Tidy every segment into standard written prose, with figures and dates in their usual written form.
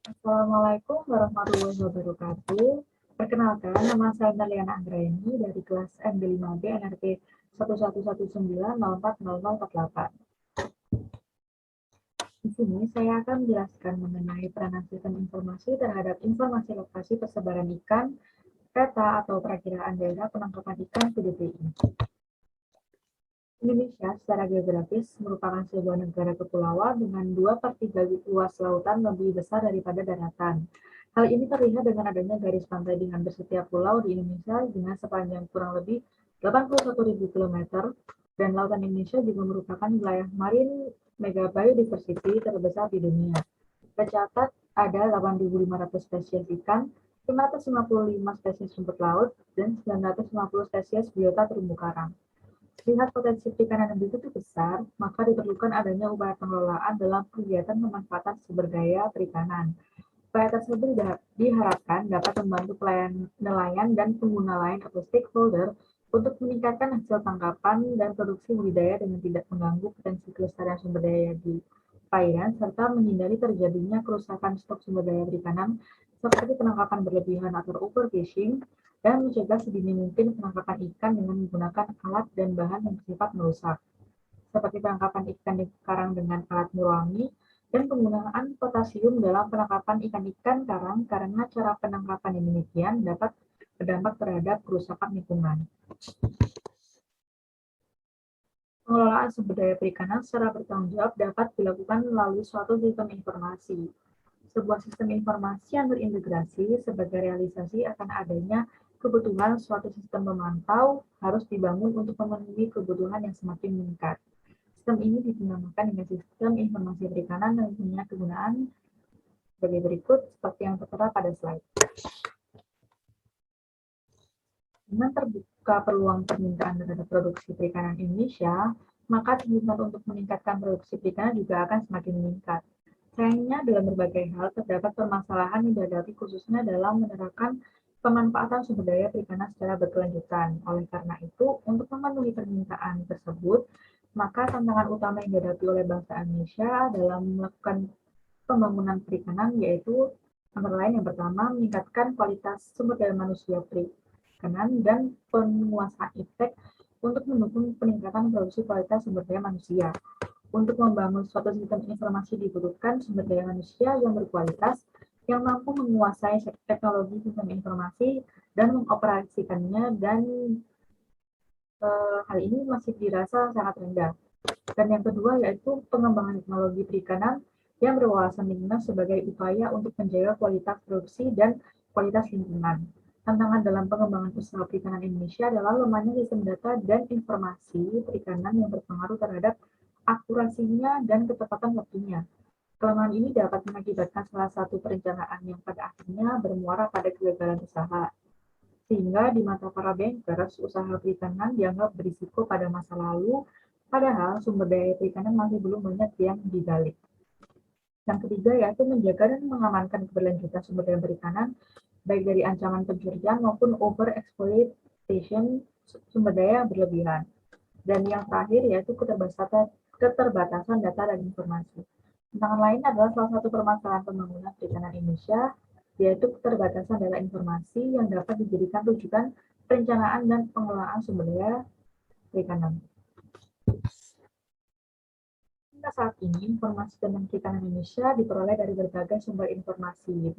Assalamualaikum warahmatullahi wabarakatuh. Perkenalkan, nama saya Merliana Anggraini dari kelas MB5B NRP 1119040048. Di sini saya akan menjelaskan mengenai peranan sistem informasi terhadap informasi lokasi persebaran ikan, peta atau perakiraan daerah penangkapan ikan PDPI. Indonesia secara geografis merupakan sebuah negara kepulauan dengan 2/3 luas lautan lebih besar daripada daratan. Hal ini terlihat dengan adanya garis pantai di hampir setiap pulau di Indonesia dengan sepanjang kurang lebih 81.000 km, dan lautan Indonesia juga merupakan wilayah marine megabiodiversity terbesar di dunia. Tercatat ada 8.500 spesies ikan, 555 spesies rumput laut, dan 950 spesies biota terumbu karang. Lihat potensi perikanan yang begitu besar, maka diperlukan adanya upaya pengelolaan dalam kegiatan pemanfaatan sumber daya perikanan. Upaya tersebut diharapkan dapat membantu nelayan dan pengguna lain atau stakeholder untuk meningkatkan hasil tangkapan dan produksi budidaya dengan tidak mengganggu potensi kelestarian sumber daya di perairan, serta menghindari terjadinya kerusakan stok sumber daya perikanan seperti penangkapan berlebihan atau overfishing, dan mencegah sedini mungkin penangkapan ikan dengan menggunakan alat dan bahan yang bersifat merusak, seperti penangkapan ikan di karang dengan alat meruangi, dan penggunaan potasium dalam penangkapan ikan-ikan karang karena cara penangkapan yang demikian dapat berdampak terhadap kerusakan lingkungan. Pengelolaan sumber daya perikanan secara bertanggung jawab dapat dilakukan melalui suatu sistem informasi. Sebuah sistem informasi yang terintegrasi sebagai realisasi akan adanya kebutuhan suatu sistem pemantau harus dibangun untuk memenuhi kebutuhan yang semakin meningkat. Sistem ini dinamakan dengan sistem informasi perikanan dan punya kegunaan sebagai berikut seperti yang tertera pada slide. Dengan terbuka peluang permintaan terhadap produksi perikanan Indonesia, maka tuntutan untuk meningkatkan produksi perikanan juga akan semakin meningkat. Sayangnya, dalam berbagai hal terdapat permasalahan yang dihadapi khususnya dalam menerapkan pemanfaatan sumber daya perikanan secara berkelanjutan. Oleh karena itu, untuk memenuhi permintaan tersebut, maka tantangan utama yang dihadapi oleh bangsa Indonesia dalam melakukan pembangunan perikanan yaitu antara lain yang pertama, meningkatkan kualitas sumber daya manusia perikanan dan penguasaan iptek untuk mendukung peningkatan produksi kualitas sumber daya manusia. Untuk membangun suatu sistem informasi dibutuhkan sumber daya manusia yang berkualitas, yang mampu menguasai teknologi sistem informasi dan mengoperasikannya, dan hal ini masih dirasa sangat rendah. Dan yang kedua yaitu pengembangan teknologi perikanan yang berwawasan lingkungan sebagai upaya untuk menjaga kualitas produksi dan kualitas lingkungan. Tantangan dalam pengembangan usaha perikanan Indonesia adalah lemahnya sistem data dan informasi perikanan yang berpengaruh terhadap akurasinya dan ketepatan waktunya. Kelemahan ini dapat mengakibatkan salah satu perencanaan yang pada akhirnya bermuara pada kegagalan usaha. Sehingga di mata para bankers, usaha perikanan dianggap berisiko pada masa lalu, padahal sumber daya perikanan masih belum banyak yang digali. Yang ketiga yaitu menjaga dan mengamankan keberlanjutan sumber daya perikanan, baik dari ancaman pencurian maupun overexploitation sumber daya berlebihan. Dan yang terakhir yaitu keterbatasan data dan informasi. Tantangan lain adalah salah satu permasalahan pembangunan perikanan Indonesia, yaitu keterbatasan data informasi yang dapat dijadikan rujukan perencanaan dan pengelolaan sumber daya perikanan. Hingga saat ini, informasi tentang perikanan Indonesia diperoleh dari berbagai sumber informasi,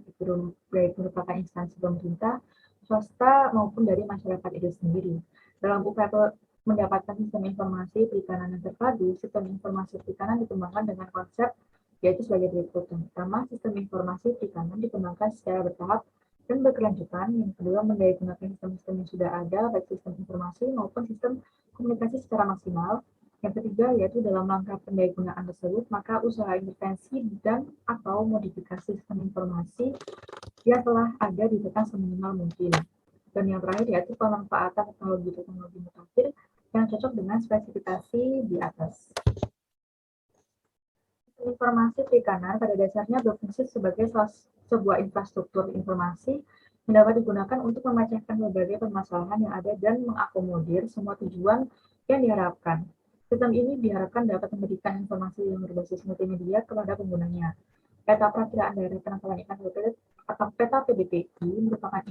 baik merupakan instansi pemerintah, swasta, maupun dari masyarakat itu sendiri. Dalam upaya mendapatkan sistem informasi perikanan yang terpadu, sistem informasi perikanan dikembangkan dengan konsep yaitu sebagai berikut. Yang pertama, sistem informasi perikanan dikembangkan secara bertahap dan berkelanjutan. Yang kedua, mendaya-gunakan sistem-sistem yang sudah ada, baik sistem informasi maupun sistem komunikasi secara maksimal. Yang ketiga, yaitu dalam langkah pendaya-gunaan tersebut, maka usaha intervensi dan atau modifikasi sistem informasi yang telah ada ditekan seminimal mungkin. Dan yang terakhir, yaitu pemanfaatan teknologi mutakhir yang cocok dengan spesifikasi di atas. Informasi perikanan pada dasarnya berfungsi sebagai sebuah infrastruktur informasi yang dapat digunakan untuk memecahkan berbagai permasalahan yang ada dan mengakomodir semua tujuan yang diharapkan. Sistem ini diharapkan dapat memberikan informasi yang berbasis multimedia kepada penggunanya. Peta Perakiraan Daerah Penangkapan Ikan atau Peta PDPI merupakan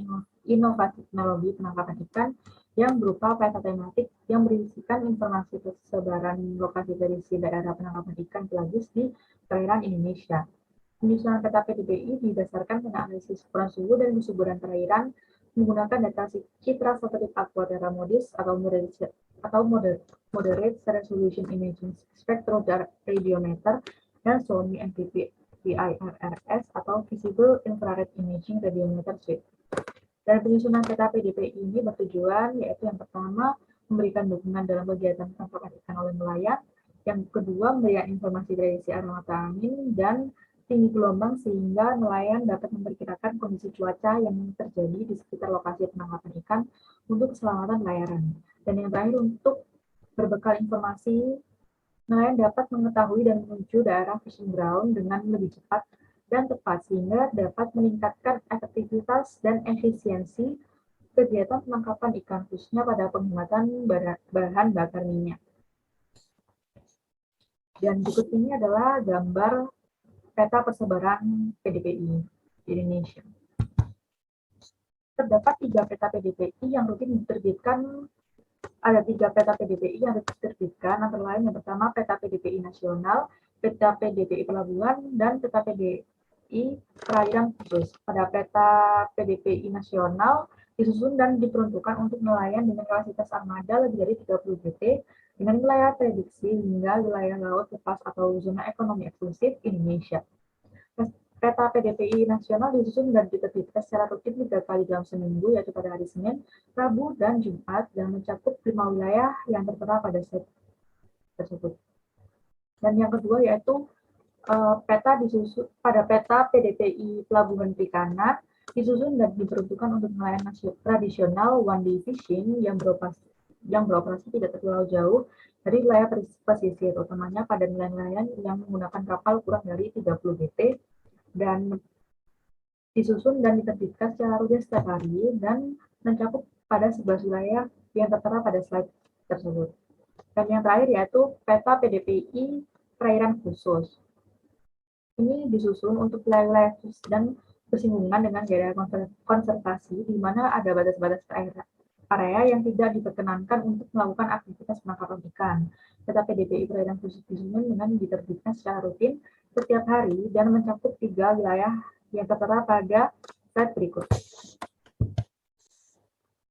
inovasi teknologi penangkapan ikan yang berupa peta tematik yang berisikan informasi persebaran lokasi prediksi daerah penangkapan ikan pelagis di perairan Indonesia. Penyusunan peta PDPI didasarkan pada analisis ukuran suhu dan kesuburan perairan menggunakan data citra satelit Aquaterra MODIS atau Moderate Resolution Imaging Spectrodradiometer dan Sony MPP VIRRS atau Visible Infrared Imaging Radiometer Suite. Dan penyusunan peta PDPI ini bertujuan yaitu yang pertama memberikan dukungan dalam kegiatan penangkapan ikan oleh nelayan, yang kedua memberikan informasi prediksi arah mata angin dan tinggi gelombang sehingga nelayan dapat memperkirakan kondisi cuaca yang terjadi di sekitar lokasi penangkapan ikan untuk keselamatan layaran. Dan yang terakhir, untuk berbekal informasi, nelayan dapat mengetahui dan menuju daerah fishing ground dengan lebih cepat dan tepat sehingga dapat meningkatkan efektivitas dan efisiensi kegiatan penangkapan ikan khususnya pada penghematan bahan bakar minyak. Dan berikut ini adalah gambar peta persebaran PDPI di Indonesia. Terdapat 3 peta PDPI yang rutin diterbitkan. Ada 3 peta PDPI yang rutin diterbitkan, antara lain yang pertama peta PDPI nasional, peta PDPI pelabuhan, dan peta PDPI perairan khusus. Pada peta PDPI nasional disusun dan diperuntukkan untuk nelayan dengan kapasitas armada lebih dari 30 BT dengan wilayah prediksi hingga wilayah laut lepas atau zona ekonomi eksklusif Indonesia. Peta PDPI nasional disusun dan diterbitkan secara rutin 3 kali dalam seminggu, yaitu pada hari Senin, Rabu, dan Jumat, dan mencakup 5 wilayah yang tertera pada slide tersebut. Dan yang kedua yaitu peta disusun pada peta PDPI Pelabuhan Perikanan disusun dan diperuntukkan untuk nelayan tradisional one day fishing yang beroperasi tidak terlalu jauh dari wilayah pesisir, utamanya pada nelayan yang menggunakan kapal kurang dari 30 BT, dan disusun dan diterbitkan secara rutin setiap hari dan mencakup pada 11 wilayah yang tertera pada slide tersebut. Dan yang terakhir yaitu peta PDPI perairan khusus. Ini disusun untuk wilayah dan bersinggungan dengan daerah konservasi di mana ada batas-batas area yang tidak diperkenankan untuk melakukan aktivitas penangkapan ikan. Peta PDPI perairan khusus disusun dengan diterbitkan secara rutin setiap hari dan mencakup 3 wilayah yang tertera pada slide berikut.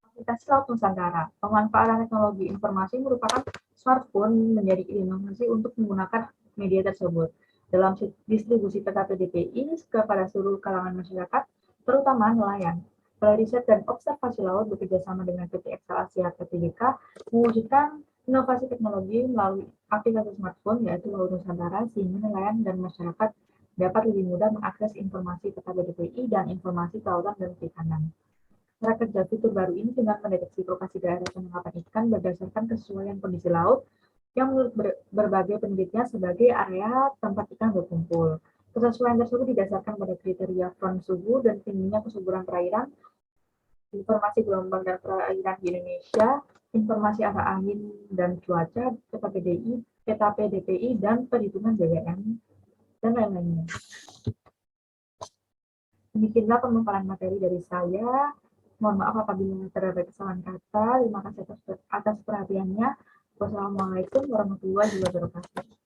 Aplikasi Laut Nusantara. Pemanfaatan teknologi informasi merupakan smartphone menjadi inovasi untuk menggunakan media tersebut dalam distribusi peta PDPI kepada seluruh kalangan masyarakat, terutama nelayan. Balai Riset dan Observasi Laut bekerjasama dengan PT Excel Asia atau TBK mewujudkan inovasi teknologi melalui aplikasi smartphone yaitu Laut Nusantara sehingga nelayan dan masyarakat dapat lebih mudah mengakses informasi peta PDPI dan informasi kelautan dan perikanan. Cara kerja fitur baru ini dengan mendeteksi lokasi daerah penangkapan ikan berdasarkan kesesuaian kondisi laut yang menurut berbagai penelitian sebagai area tempat ikan berkumpul. Kesesuaian tersebut didasarkan pada kriteria front suhu dan tingginya kesuburan perairan, informasi gelombang dan perairan di Indonesia, informasi arah angin dan cuaca, peta PDPI, dan perhitungan BBM, dan lain-lainnya. Demikianlah pemaparan materi dari saya. Mohon maaf apabila terdapat kesalahan kata. Terima kasih atas perhatiannya. Wassalamualaikum warahmatullahi wabarakatuh.